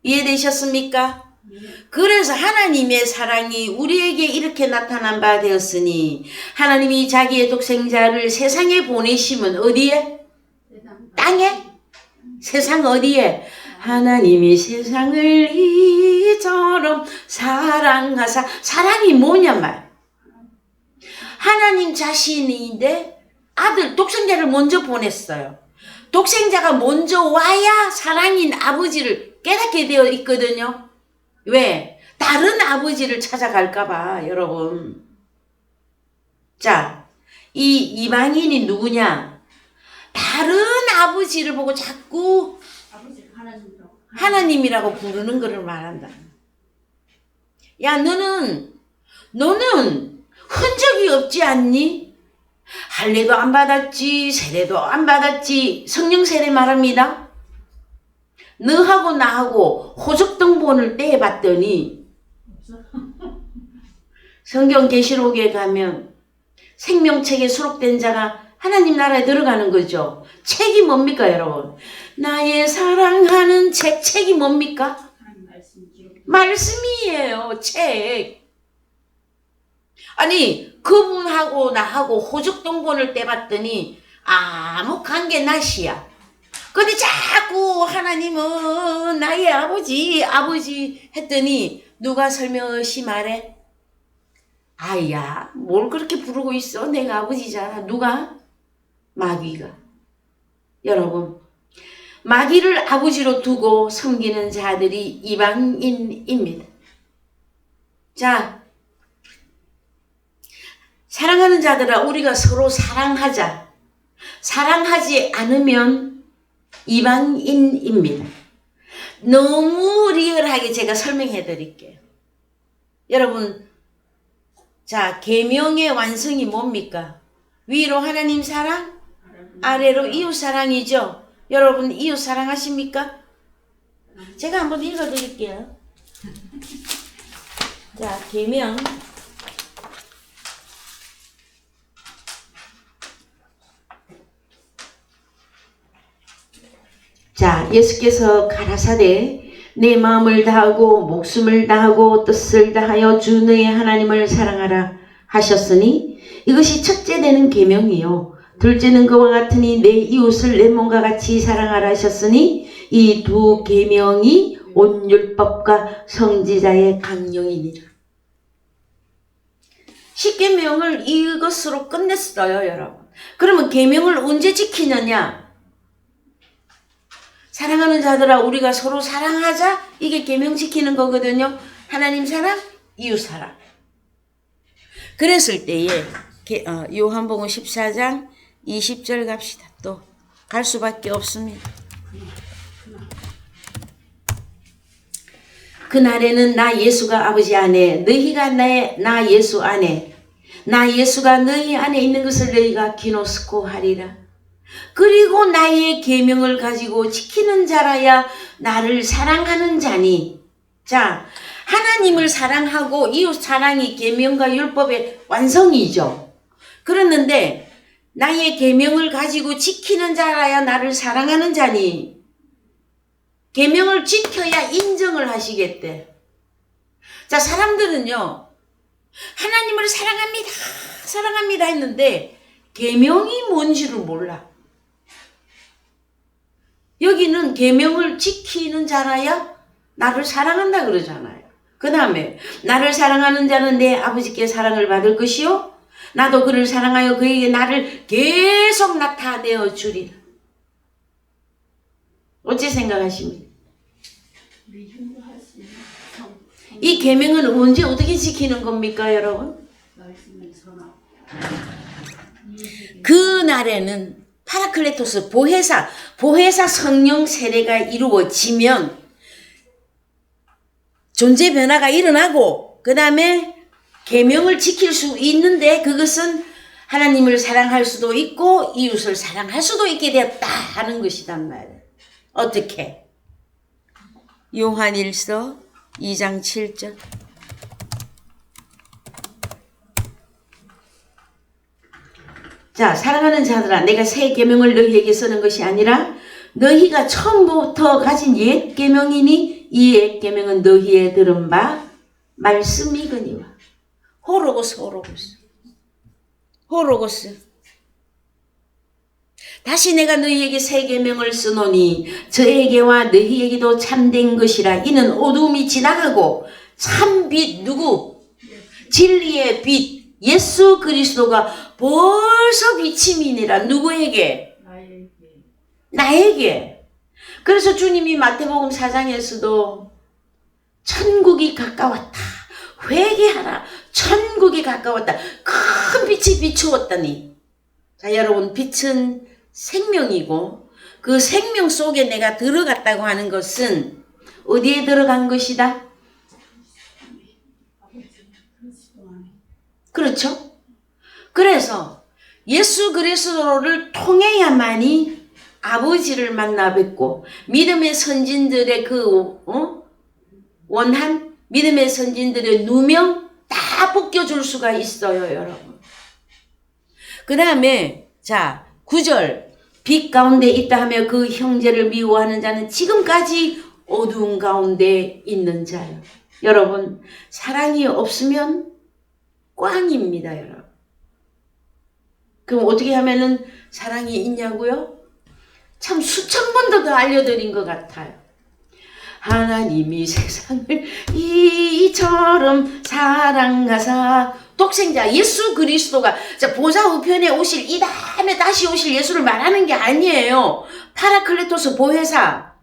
이해되셨습니까? 그래서 하나님의 사랑이 우리에게 이렇게 나타난 바 되었으니 하나님이 자기의 독생자를 세상에 보내심은 어디에? 땅에? 세상 어디에? 하나님이 세상을 이처럼 사랑하사. 사랑이 뭐냐 말. 하나님 자신인데 아들 독생자를 먼저 보냈어요. 독생자가 먼저 와야 사랑인 아버지를 깨닫게 되어 있거든요. 왜? 다른 아버지를 찾아갈까봐 여러분. 자, 이 이방인이 누구냐? 다른 아버지를 보고 자꾸 하나님이라고 부르는 것을 말한다. 야, 너는 흔적이 없지 않니? 할례도 안 받았지, 세례도 안 받았지. 성령 세례 말합니다. 너하고 나하고 호적등본을 떼봤더니 성경 계시록에 가면 생명책에 수록된 자가 하나님 나라에 들어가는 거죠. 책이 뭡니까 여러분? 나의 사랑하는 책이 뭡니까? 말씀이에요. 책. 아니 그분하고 나하고 호적등본을 떼봤더니 아무 관계 나시야. 근데 자꾸 하나님은 나의 아버지 했더니 누가 설명없이 말해? 아야, 뭘 그렇게 부르고 있어? 내가 아버지잖아. 누가? 마귀가. 여러분, 마귀를 아버지로 두고 섬기는 자들이 이방인입니다. 자, 사랑하는 자들아, 우리가 서로 사랑하자. 사랑하지 않으면 이방인입니다. 너무 리얼하게 제가 설명해 드릴게요. 여러분, 자, 계명의 완성이 뭡니까? 위로 하나님 사랑, 아래로 이웃 사랑이죠. 여러분 이웃 사랑하십니까? 제가 한번 읽어 드릴게요. 자, 계명. 자, 예수께서 가라사대 내 마음을 다하고 목숨을 다하고 뜻을 다하여 주 너의 하나님을 사랑하라 하셨으니 이것이 첫째 되는 계명이요 둘째는 그와 같으니 내 이웃을 내 몸과 같이 사랑하라 하셨으니 이 두 계명이 온 율법과 성지자의 강령이니라. 십계명을 이것으로 끝냈어요, 여러분. 그러면 계명을 언제 지키느냐? 사랑하는 자들아, 우리가 서로 사랑하자. 이게 계명 지키는 거거든요. 하나님 사랑, 이웃 사랑. 그랬을 때에 요한복음 14장 20절 갑시다. 또 갈 수밖에 없습니다. 그날에는 나 예수가 아버지 안에, 너희가 나 예수 안에, 나 예수가 너희 안에 있는 것을 너희가 기노스코 하리라. 그리고 나의 계명을 가지고 지키는 자라야 나를 사랑하는 자니. 자, 하나님을 사랑하고 이웃 사랑이 계명과 율법의 완성이죠. 그랬는데 나의 계명을 가지고 지키는 자라야 나를 사랑하는 자니. 계명을 지켜야 인정을 하시겠대. 자, 사람들은요 하나님을 사랑합니다 했는데 계명이 뭔지를 몰라. 여기는 계명을 지키는 자라야 나를 사랑한다 그러잖아요. 그 다음에 나를 사랑하는 자는 내 아버지께 사랑을 받을 것이요 나도 그를 사랑하여 그에게 나를 계속 나타내어 주리라. 어찌 생각하십니까? 우리 흉보할 수 있는 이 계명은 언제 어떻게 지키는 겁니까, 여러분? 말씀을 전하고 그 날에는 파라클레토스 보혜사 성령 세례가 이루어지면 존재 변화가 일어나고 그 다음에 계명을 지킬 수 있는데 그것은 하나님을 사랑할 수도 있고 이웃을 사랑할 수도 있게 되었다 하는 것이단 말이에요. 어떻게? 요한일서 2장 7절. 자, 사랑하는 자들아, 내가 새 계명을 너희에게 쓰는 것이 아니라 너희가 처음부터 가진 옛 계명이니 이 옛 계명은 너희의 들은 바 말씀이거니와. 호로고스. 다시 내가 너희에게 새 계명을 쓰노니 저에게와 너희에게도 참된 것이라. 이는 어두움이 지나가고 참빛 누구? 진리의 빛 예수 그리스도가 벌써 비침이니라. 누구에게? 나에게. 그래서 주님이 마태복음 4장에서도 천국이 가까웠다. 회개하라. 천국이 가까웠다. 큰 빛이 비추었다니. 자, 여러분, 빛은 생명이고 그 생명 속에 내가 들어갔다고 하는 것은 어디에 들어간 것이다? 그렇죠? 그래서 예수 그리스도를 통해야만이 아버지를 만나 뵙고 믿음의 선진들의 그 원한 믿음의 선진들의 누명 다 벗겨줄 수가 있어요, 여러분. 그 다음에 자 9절 빛 가운데 있다 하며 그 형제를 미워하는 자는 지금까지 어두운 가운데 있는 자요. 여러분, 사랑이 없으면 꽝입니다, 여러분. 그럼 어떻게 하면은 사랑이 있냐고요? 참 수천 번도 더 알려드린 것 같아요. 하나님이 세상을 이처럼 사랑하사. 독생자 예수 그리스도가 보좌 우편에 오실 이 다음에 다시 오실 예수를 말하는 게 아니에요. 파라클레토스 보혜사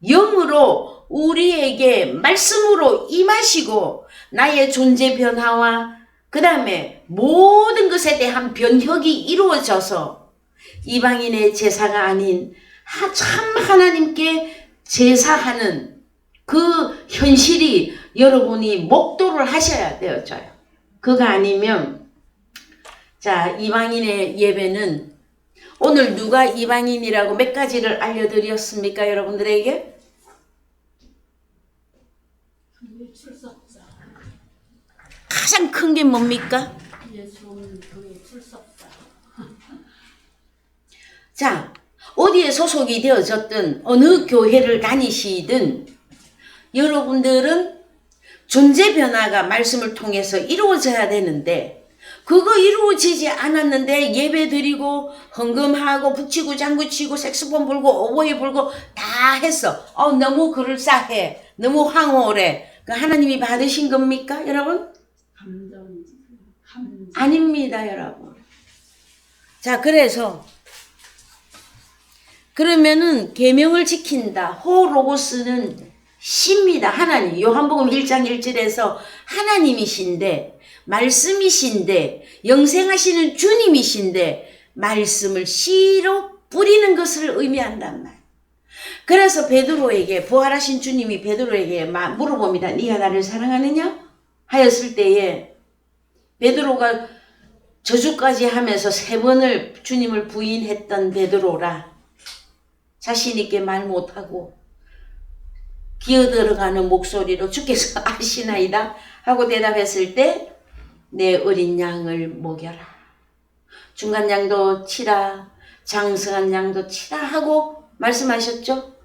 영으로 우리에게 말씀으로 임하시고 나의 존재 변화와 그 다음에 모든 것에 대한 변혁이 이루어져서 이방인의 제사가 아닌 참 하나님께 제사하는 그 현실이 여러분이 목도를 하셔야 되어져요. 그거 아니면 자 이방인의 예배는 오늘 누가 이방인이라고 몇 가지를 알려드렸습니까, 여러분들에게? 출석자. 가장 큰 게 뭡니까? 예수 오는 교회 출석자. 자, 어디에 소속이 되어졌든 어느 교회를 다니시든 여러분들은 존재 변화가 말씀을 통해서 이루어져야 되는데 그거 이루어지지 않았는데 예배 드리고 헌금하고 붙이고 장구치고 색소폰 불고 오보에 불고 다 했어. 너무 그럴싸해. 너무 황홀해. 그 하나님이 받으신 겁니까, 여러분? 감정. 아닙니다, 여러분. 자, 그래서 그러면은 계명을 지킨다. 호로고스는 시입니다. 하나님. 요한복음 1장 1절에서 하나님이신데 말씀이신데 영생하시는 주님이신데 말씀을 씨로 뿌리는 것을 의미한단 말. 그래서 베드로에게 부활하신 주님이 베드로에게 물어봅니다. 네가 나를 사랑하느냐? 하였을 때에 베드로가 저주까지 하면서 3번을 주님을 부인했던 베드로라 자신 있게 말 못하고 기어들어가는 목소리로 주께서 아시나이다 하고 대답했을 때 내 어린 양을 먹여라. 중간 양도 치라. 장성한 양도 치라 하고 말씀하셨죠.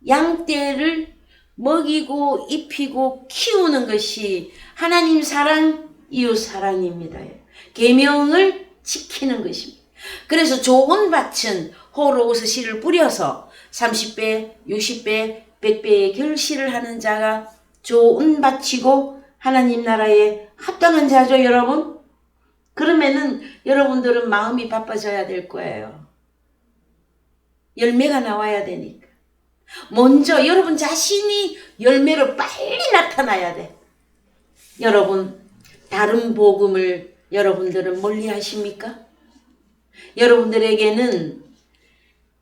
양떼를 먹이고 입히고 키우는 것이 하나님 사랑, 이웃 사랑입니다. 계명을 지키는 것입니다. 그래서 좋은 밭은 호로오스 씨를 뿌려서 30배, 60배, 100배의 결실을 하는 자가 좋은 밭이고 하나님 나라에 합당한 자죠, 여러분. 그러면은 여러분들은 마음이 바빠져야 될 거예요. 열매가 나와야 되니까. 먼저 여러분 자신이 열매로 빨리 나타나야 돼. 여러분, 다른 복음을 여러분들은 멀리 하십니까? 여러분들에게는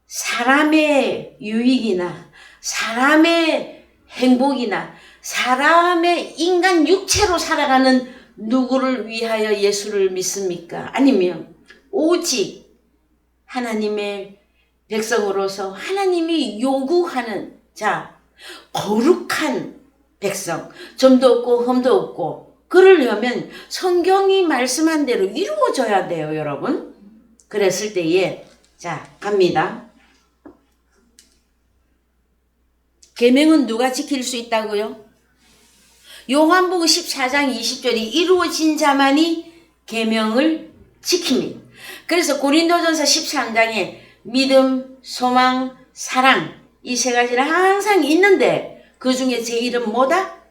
사람의 유익이나 사람의 행복이나 사람의 인간 육체로 살아가는 누구를 위하여 예수를 믿습니까? 아니면 오직 하나님의 백성으로서 하나님이 요구하는 자, 거룩한 백성, 점도 없고 흠도 없고 그러려면 성경이 말씀한 대로 이루어져야 돼요, 여러분. 그랬을 때에 자, 갑니다. 계명은 누가 지킬 수 있다고요? 요한복음 14장 20절이 이루어진 자만이 계명을 지킵니다. 그래서 고린도전서 13장에 믿음, 소망, 사랑 이 세 가지는 항상 있는데 그 중에 제일은 뭐다?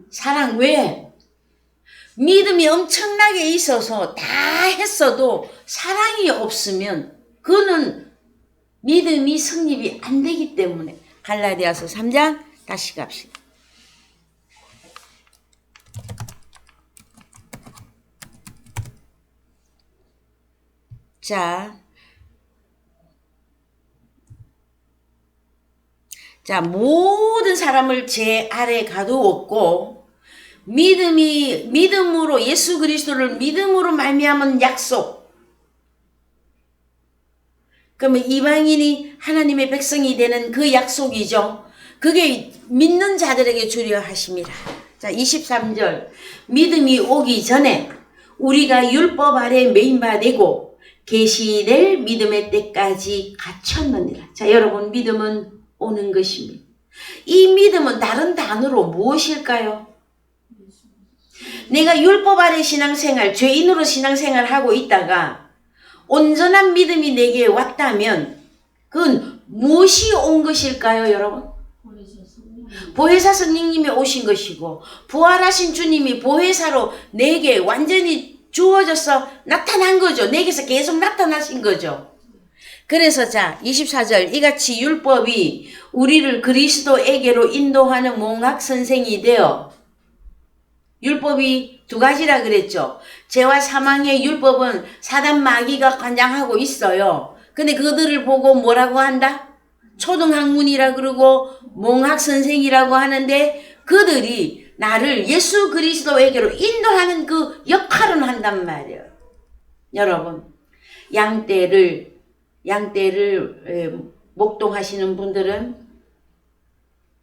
사랑. 왜? 믿음이 엄청나게 있어서 다 했어도 사랑이 없으면 그는 믿음이 성립이 안 되기 때문에 갈라디아서 3장 다시 갑시다. 자, 모든 사람을 제 아래 가두었고 믿음으로 예수 그리스도를 믿음으로 말미암은 약속. 그러면 이방인이 하나님의 백성이 되는 그 약속이죠. 그게 믿는 자들에게 주려 하심이라. 자, 23절. 믿음이 오기 전에 우리가 율법 아래 매인바 되고 계시될 믿음의 때까지 갇혔느니라. 자, 여러분, 믿음은 오는 것입니다. 이 믿음은 다른 단어로 무엇일까요? 내가 율법 아래 신앙생활, 죄인으로 신앙생활을 하고 있다가 온전한 믿음이 내게 왔다면 그건 무엇이 온 것일까요, 여러분? 보혜사 성령님이 오신 것이고 부활하신 주님이 보혜사로 내게 완전히 주어져서 나타난 거죠. 내게서 계속 나타나신 거죠. 그래서 자, 24절 이같이 율법이 우리를 그리스도에게로 인도하는 몽학 선생이 되어 율법이 두 가지라 그랬죠. 죄와 사망의 율법은 사단 마귀가 관장하고 있어요. 근데 그들을 보고 뭐라고 한다? 초등학문이라 그러고 몽학 선생이라고 하는데 그들이 나를 예수 그리스도에게로 인도하는 그 역할은 한단 말이에요. 여러분, 양떼를 목동하시는 분들은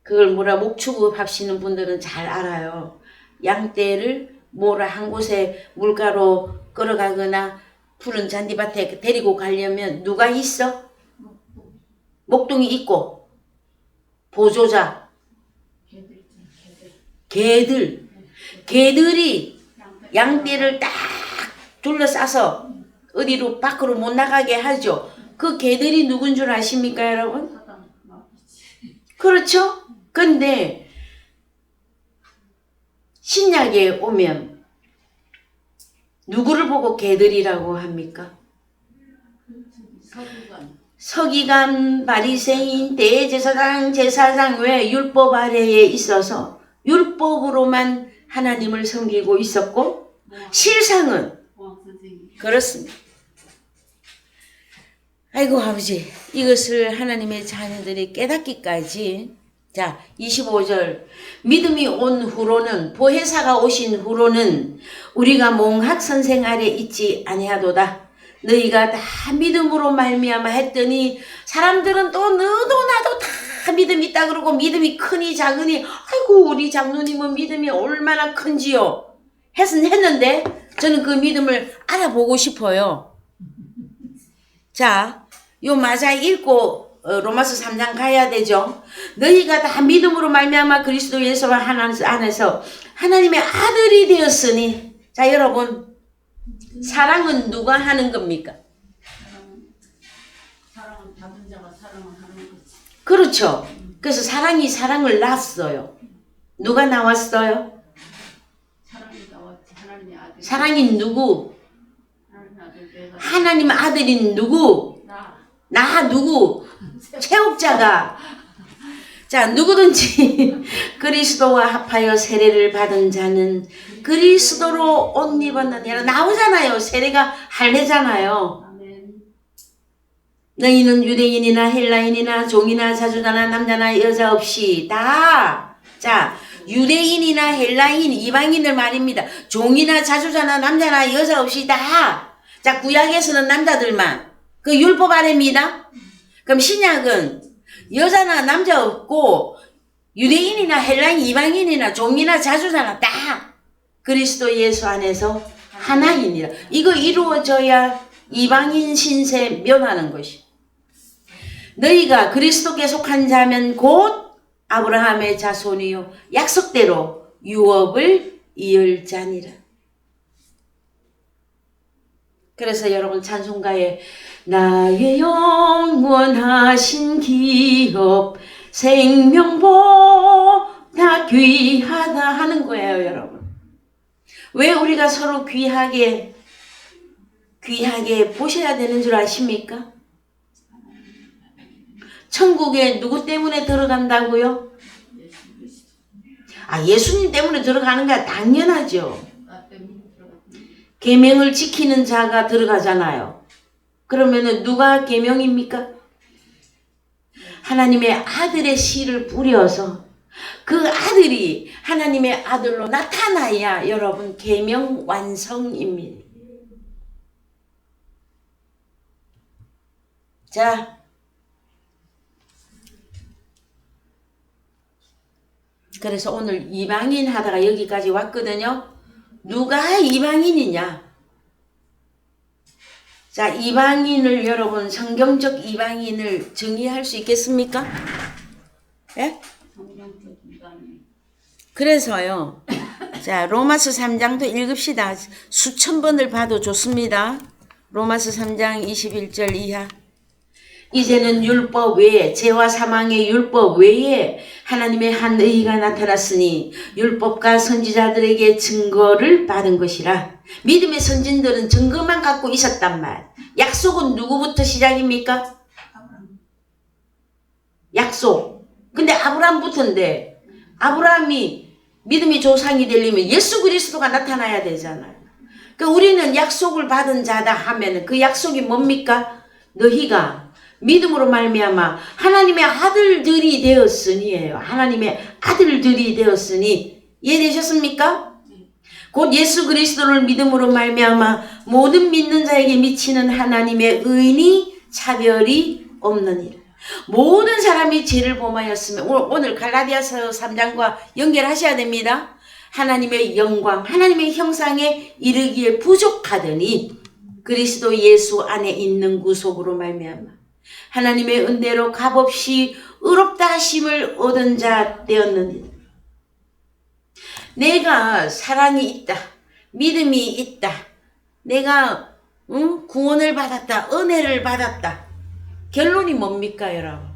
그걸 목축업 하시는 분들은 잘 알아요. 양떼를 한 곳에 물가로 끌어가거나 푸른 잔디밭에 데리고 가려면 누가 있어? 목동이 있고 보조자 개들이 양떼를 딱 둘러싸서 어디로 밖으로 못 나가게 하죠. 그 개들이 누군 줄 아십니까, 여러분? 그렇죠? 근데 신약에 오면 누구를 보고 개들이라고 합니까? 서기관, 바리새인, 대제사장, 제사장 왜 율법 아래에 있어서 율법으로만 하나님을 섬기고 있었고 실상은 그렇습니다. 아이고 아버지, 이것을 하나님의 자녀들이 깨닫기까지. 자, 25절 믿음이 온 후로는, 보혜사가 오신 후로는 우리가 몽학 선생 아래 있지 아니하도다. 너희가 다 믿음으로 말미암아 했더니 사람들은 또 너도 나도 다 믿음이 있다 그러고 믿음이 크니 작으니 아이고 우리 장로님은 믿음이 얼마나 큰지요 했는데 저는 그 믿음을 알아보고 싶어요. 자, 요 맞아 읽고 로마서 3장 가야 되죠. 너희가 다 믿음으로 말미암아 그리스도 예수와 안에서 하나님의 아들이 되었으니. 자, 여러분, 사랑은 누가 하는 겁니까? 사랑은 받은 자가 사랑을 하는 거지. 그렇죠. 그래서 사랑이 사랑을 낳았어요. 누가 나왔어요? 사랑이 나왔지. 하나님의 아들. 사랑이 누구? 하나님의 아들 내가. 하나님 아들인 누구? 나 누구? 체육자가. 자, 누구든지 그리스도와 합하여 세례를 받은 자는 그리스도로 옷 입었느니라 나오잖아요. 세례가 할례잖아요. 아멘. 너희는 유대인이나 헬라인이나 종이나 자주자나 남자나 여자 없이 다. 자, 유대인이나 헬라인, 이방인들 말입니다. 종이나 자주자나 남자나 여자 없이 다. 자, 구약에서는 남자들만. 그 율법 아래입니다. 그럼 신약은 여자나 남자 없고 유대인이나 헬라인, 이방인이나 종이나 자주자나 다 그리스도 예수 안에서 하나이니라. 이거 이루어져야 이방인 신세 면하는 것이. 너희가 그리스도께 속한 자면 곧 아브라함의 자손이요 약속대로 유업을 이을 자니라. 그래서 여러분 찬송가에 나의 영원하신 기업 생명보다 귀하다 하는 거예요, 여러분. 왜 우리가 서로 귀하게 보셔야 되는 줄 아십니까? 천국에 누구 때문에 들어간다고요? 아, 예수님 때문에 들어가는 게 당연하죠. 나 때문에 들어갔구나. 계명을 지키는 자가 들어가잖아요. 그러면은 누가 계명입니까? 하나님의 아들의 씨를 뿌려서 그 아들이 하나님의 아들로 나타나야 여러분 계명 완성입니다. 자, 그래서 오늘 이방인 하다가 여기까지 왔거든요. 누가 이방인이냐? 자, 이방인을 여러분 성경적 이방인을 정의할 수 있겠습니까? 예? 성경적 이방인. 그래서요. 자, 로마서 3장도 읽읍시다. 수천 번을 봐도 좋습니다. 로마서 3장 21절 이하. 이제는 율법 외에 죄와 사망의 율법 외에 하나님의 한 의가 나타났으니 율법과 선지자들에게 증거를 받은 것이라. 믿음의 선진들은 증거만 갖고 있었단 말. 약속은 누구부터 시작입니까? 약속. 근데 아브라함부터인데 아브라함이 믿음의 조상이 되려면 예수 그리스도가 나타나야 되잖아요. 그러니까 우리는 약속을 받은 자다 하면 그 약속이 뭡니까? 너희가 믿음으로 말미암아 하나님의 아들들이 되었으니예요. 하나님의 아들들이 되었으니 이해되셨습니까? 곧 예수 그리스도를 믿음으로 말미암아 모든 믿는 자에게 미치는 하나님의 의니 차별이 없느니라. 모든 사람이 죄를 범하였으면 오늘 갈라디아서 3장과 연결하셔야 됩니다. 하나님의 영광, 하나님의 형상에 이르기에 부족하더니 그리스도 예수 안에 있는 구속으로 말미암아 하나님의 은혜로 값없이 의롭다 하심을 얻은 자 되었느니라. 내가 사랑이 있다. 믿음이 있다. 내가 구원을 받았다. 은혜를 받았다. 결론이 뭡니까, 여러분?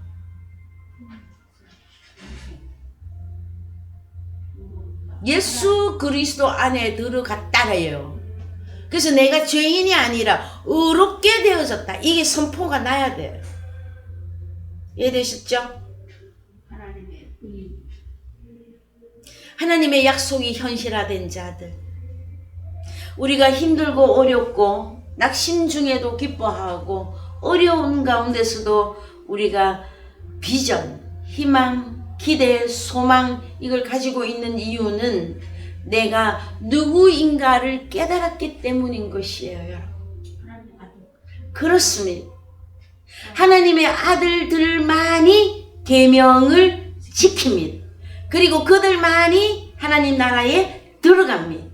예수 그리스도 안에 들어갔다래요. 그래서 내가 죄인이 아니라 의롭게 되어졌다. 이게 선포가 나야 돼요. 이해되셨죠? 하나님의 의. 하나님의 약속이 현실화된 자들. 우리가 힘들고 어렵고 낙심 중에도 기뻐하고 어려운 가운데서도 우리가 비전, 희망, 기대, 소망 이걸 가지고 있는 이유는 내가 누구인가를 깨달았기 때문인 것이에요, 여러분. 하나님의 아들. 그렇습니다. 하나님의 아들들만이 계명을 지킵니다. 그리고 그들만이 하나님 나라에 들어갑니다.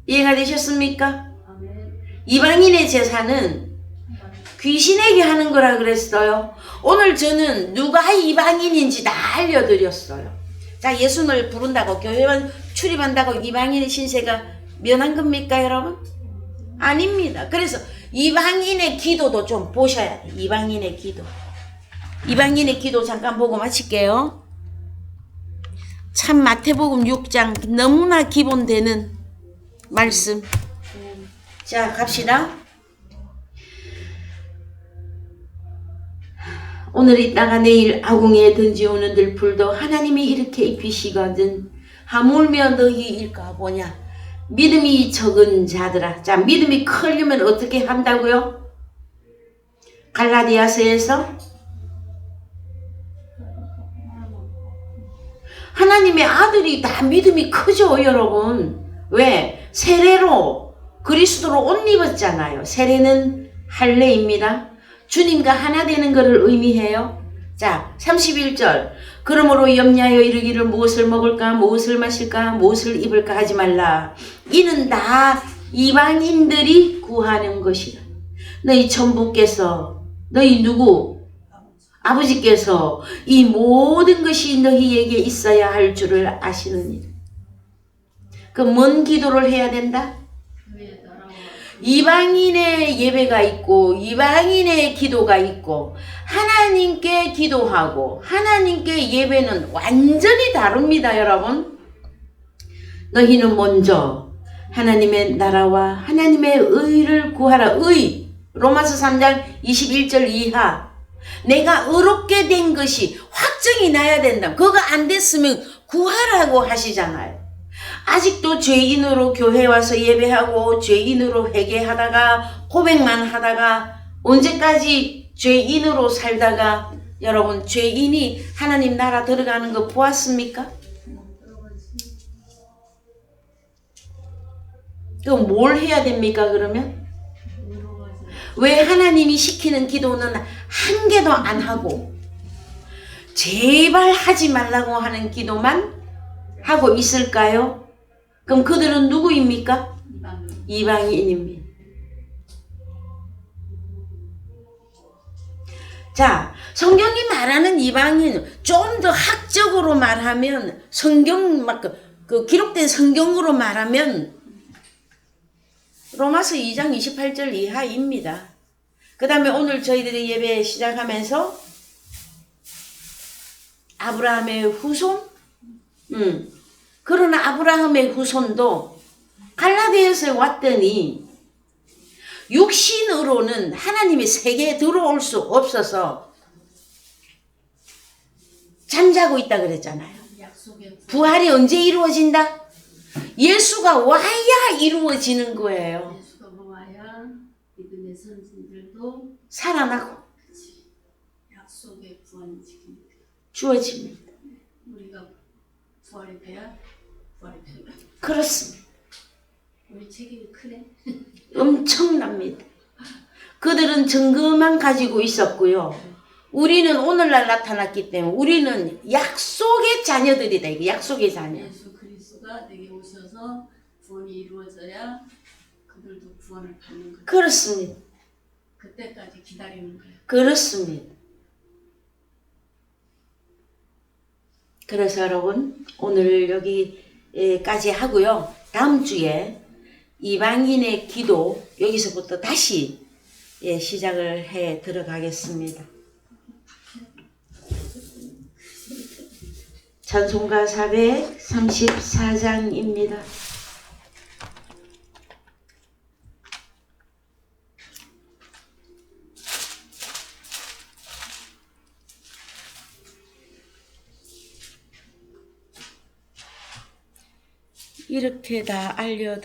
이해가 되셨습니까? 아멘. 이방인의 제사는 귀신에게 하는 거라 그랬어요. 오늘 저는 누가 이방인인지 다 알려드렸어요. 자, 예수를 부른다고 교회만 출입한다고 이방인의 신세가 면한 겁니까, 여러분? 아닙니다. 그래서 이방인의 기도도 좀 보셔야 돼. 이방인의 기도. 이방인의 기도 잠깐 보고 마칠게요. 참 마태복음 6장 너무나 기본되는 말씀. 자, 갑시다. 오늘 있다가 내일 아궁이에 던지오는 들풀도 하나님이 이렇게 입히시거든 하물며 너희 일까 보냐. 믿음이 적은 자들아. 자, 믿음이 크려면 어떻게 한다고요? 갈라디아서에서 하나님의 아들이 다 믿음이 크죠, 여러분. 왜? 세례로 그리스도로 옷 입었잖아요. 세례는 할례입니다. 주님과 하나 되는 것을 의미해요. 자, 31절. 그러므로 염려하여 이르기를 무엇을 먹을까, 무엇을 마실까, 무엇을 입을까 하지 말라. 이는 다 이방인들이 구하는 것이라. 너희 천부께서, 너희 누구? 아버지께서 이 모든 것이 너희에게 있어야 할 줄을 아시느니라. 그 뭔 기도를 해야 된다? 이방인의 예배가 있고 이방인의 기도가 있고 하나님께 기도하고 하나님께 예배는 완전히 다릅니다, 여러분. 너희는 먼저 하나님의 나라와 하나님의 의를 구하라. 의, 로마서 3장 21절 이하. 내가 의롭게 된 것이 확정이 나야 된다. 그거 안 됐으면 구하라고 하시잖아요. 아직도 죄인으로 교회 와서 예배하고 죄인으로 회개하다가 고백만 하다가 언제까지 죄인으로 살다가 여러분 죄인이 하나님 나라 들어가는 거 보았습니까? 그럼 뭘 해야 됩니까, 그러면? 왜 하나님이 시키는 기도는 한 개도 안 하고 제발 하지 말라고 하는 기도만 하고 있을까요? 그럼 그들은 누구입니까? 이방인입니다. 자, 성경이 말하는 이방인, 좀 더 학적으로 말하면 성경 막 그 기록된 성경으로 말하면 로마서 2장 28절 이하입니다. 그 다음에 오늘 저희들이 예배 시작하면서 아브라함의 후손? 그러나 아브라함의 후손도 갈라디아서에 왔더니 육신으로는 하나님의 세계에 들어올 수 없어서 잠자고 있다 그랬잖아요. 부활이 언제 이루어진다? 예수가 와야 이루어지는 거예요. 예수가 와야 믿음의 선진들도 살아나고 약속의 구원이 주어집니다. 우리가 부활이 돼야 부활이 된다. 그렇습니다. 우리 책임이 크네. 엄청납니다. 그들은 증거만 가지고 있었고요. 우리는 오늘날 나타났기 때문에 우리는 약속의 자녀들이다. 이게 약속의 자녀. 예수 그리스도가 내게 오셔서 구원이 이루어져야 그들도 구원을 받는 거예요. 그렇습니다. 그때까지 기다리는 거예요. 그렇습니다. 그래서 여러분 오늘 여기까지 하고요. 다음 주에 이방인의 기도 여기서부터 다시 시작을 해 들어가겠습니다. 찬송가 434장입니다. 이렇게 다 알려드리고